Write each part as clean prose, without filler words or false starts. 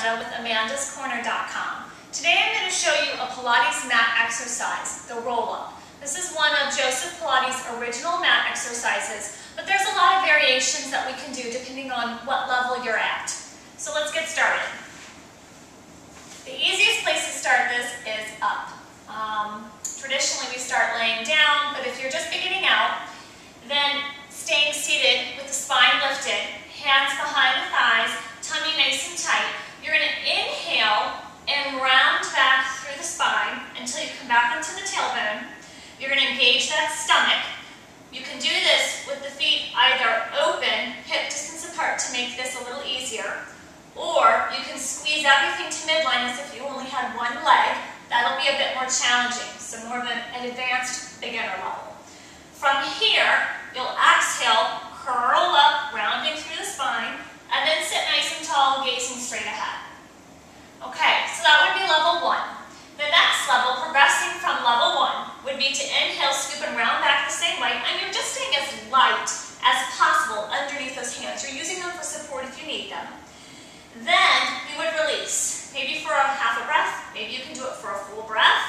Amanda with amandascorner.com. Today I'm going to show you a Pilates mat exercise, the roll-up. This is one of Joseph Pilates' original mat exercises, but there's a lot of variations that we can do depending on what level you're at. So let's get started. The easiest place to start this is up. Traditionally we start laying down, but if you're just beginning out, then staying seated with the spine lifted, hands behind the thighs, tummy nice and tight. You're going to inhale and round back through the spine until you come back into the tailbone. You're going to engage that stomach. You can do this with the feet either open, hip distance apart to make this a little easier, or you can squeeze everything to midline as if you only had one leg. That'll be a bit more challenging, so more of an advanced beginner level. From here, you'll exhale, curl up, rounding through the spine, and then sit nice and tall, gazing straight ahead. Okay, so that would be level 1. The next level, progressing from level 1, would be to inhale, scoop and round back the same way, and you're just staying as light as possible underneath those hands. You're using them for support if you need them. Then we would release, maybe for a half a breath, maybe you can do it for a full breath.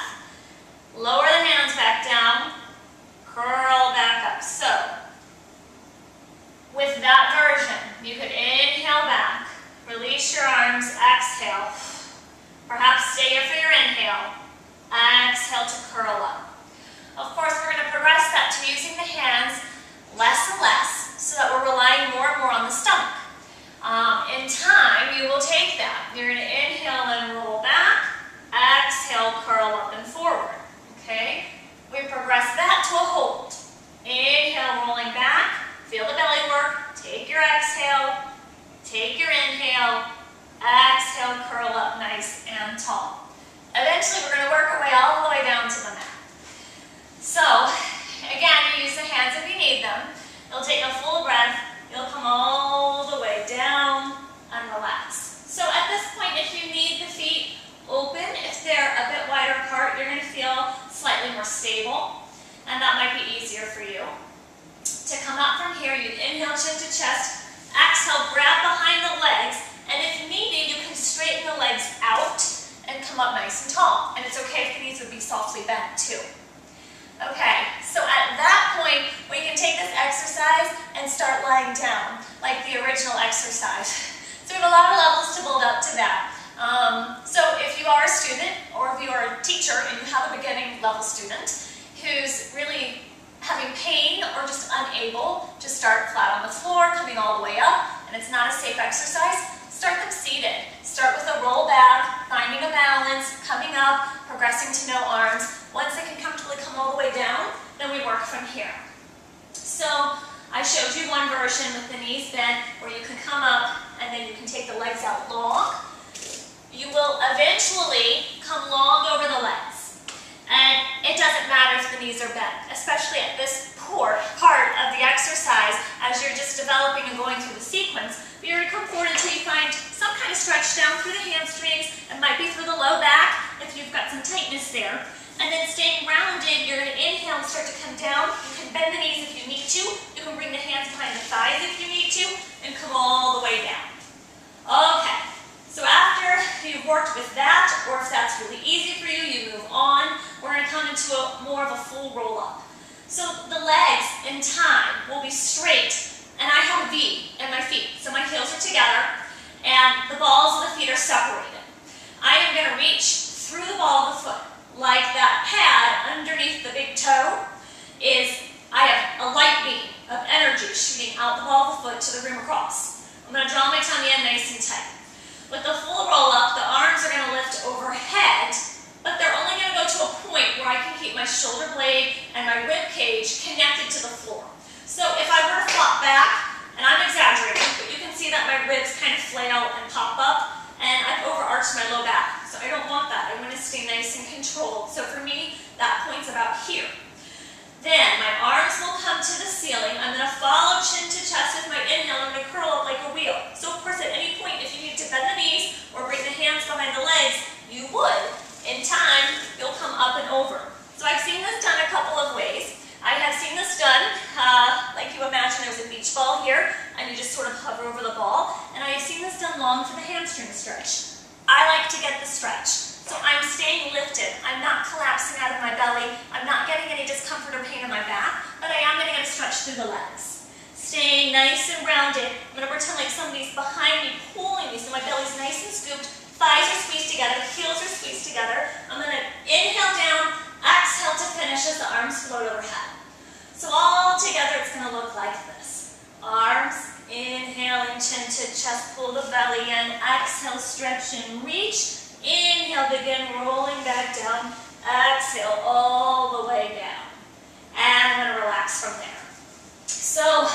Lower the hands back down, curl back up. So, with that version, you could inhale back, release your arms, exhale. Perhaps stay here for your inhale. Exhale to curl up. Of course, we're going to progress that to using the hands less and less so that we're relying more and more on the stomach. In time, you will take that. You're going to inhale and roll back. Exhale, curl up and forward. Okay? We progress that to a hold. Inhale, rolling back. Feel the belly work. Take your exhale. Take your inhale. Exhale, curl up nice and tall. Eventually, we're going to work our way all the way down to the mat. So, again, you use the hands if you need them. You'll take a full breath. You'll come all the way down and relax. So at this point, if you need the feet open, if they're a bit wider apart, you're going to feel slightly more stable, and that might be easier for you. To come up from here, you inhale, chin to chest, exhale, grab behind the legs, and if needed, you can straighten the legs out and come up nice and tall. And it's okay if the knees would be softly bent too. Okay, so at that point, we can take this exercise and start lying down, like the original exercise. So we have a lot of levels to build up to that. So if you are a student, or if you are a teacher and you have a beginning level student who's really having pain or just unable to start flat on the floor, coming all the way up, and it's not a safe exercise, start them seated. Start with a roll back, finding a balance, coming up, progressing to no arms. Once they can comfortably come all the way down, then we work from here. So I showed you one version with the knees bent where you can come up and then you can take the legs out long. You will eventually come long over the legs. And it doesn't matter if the knees are bent, especially at this part of the exercise as you're just developing and going through the sequence. But you're going to come forward until you find some kind of stretch down through the hamstrings. It might be through the low back if you've got some tightness there. And then staying rounded, you're going to inhale and start to come down. You can bend the knees if you need to. You can bring the hands behind the thighs if you need to, and come all the way down. Okay, so after you've worked with that, or if that's really easy for you, you move on. We're going to come into more of a full roll-up. So the legs, in time, will be straight, and I have a V in my feet. So my heels are together, and the balls of the feet are separated. I am going to reach through the ball of the foot. Like that pad underneath the big toe is, I have a light beam of energy shooting out the ball of the foot to the rim across. I'm going to draw my tummy in nice and tight. With the full roll up, the arms are going to lift overhead, but they're only going to go to a point where I can keep my shoulder blade and my rib cage connected to the floor. So if I were to flop back, and I'm exaggerating, but you can see that my ribs kind of flail and pop up, and I've overarched my low back. So I don't want that. I want to stay nice and controlled. So for me, that point's about here. Then my arms will come to the ceiling. I'm going to follow chin to chest with my inhale. I'm going to curl up like a wheel. So of course, at any point, if you need to bend the knees or bring the hands behind the legs, you would. In time, you'll come up and over. So I've seen this done a couple of ways. I have seen this done like you imagine there's a beach ball here, and you just sort of hover over the ball. And I have seen this done long for the hamstring stretch. I like to get the stretch. So I'm staying lifted. I'm not collapsing out of my belly. I'm not getting any discomfort or pain in my back, but I am getting a stretch through the legs. Staying nice and rounded. I'm going to pretend like somebody's behind me, pulling me, so my belly's nice and scooped. Thighs are squeezed together, heels are squeezed together. I'm going to inhale down, exhale to finish as the arms float overhead. So all together it's going to look like this. Arms, inhaling, chin to chest, pull the belly in. Exhale, stretch and reach. Inhale, begin rolling back down. Exhale, all the way down. And I'm going to relax from there. So,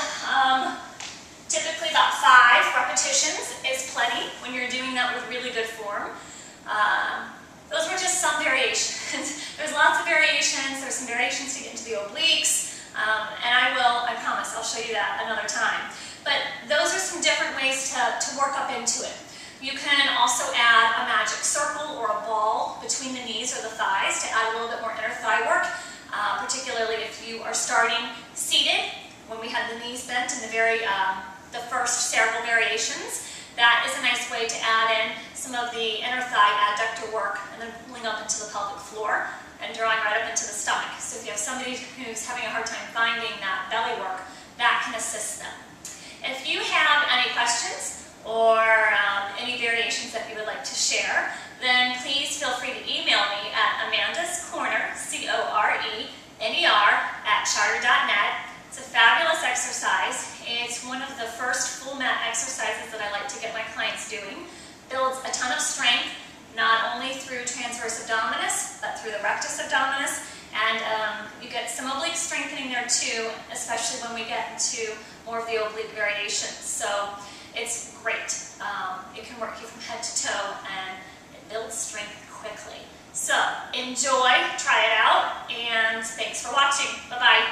typically about 5 repetitions is plenty when you're doing that with really good form. Those were just some variations. There's lots of variations. There's some variations to get into the obliques. And I promise, I'll show you that another time. But those are some different ways to work up into it. You can also add a magic circle or a ball between the knees or the thighs to add a little bit more inner thigh work, particularly if you are starting seated, when we had the knees bent in the first several variations. That is a nice way to add in some of the inner thigh adductor work and then pulling up into the pelvic floor and drawing right up into the stomach. So if you have somebody who's having a hard time finding that belly work, that can assist them. If you have any questions or any variations that you would like to share, then please feel free to email me at amandascorner, CORENER@charter.net. It's a fabulous exercise. It's one of the first full mat exercises that I like to get my clients doing. Builds a ton of strength, not only through transverse abdominis, but through the rectus abdominis. And you get some oblique strengthening there too, especially when we get into more of the oblique variations. So it's great. It can work you from head to toe, and it builds strength quickly. So enjoy, try it out, and thanks for watching. Bye-bye.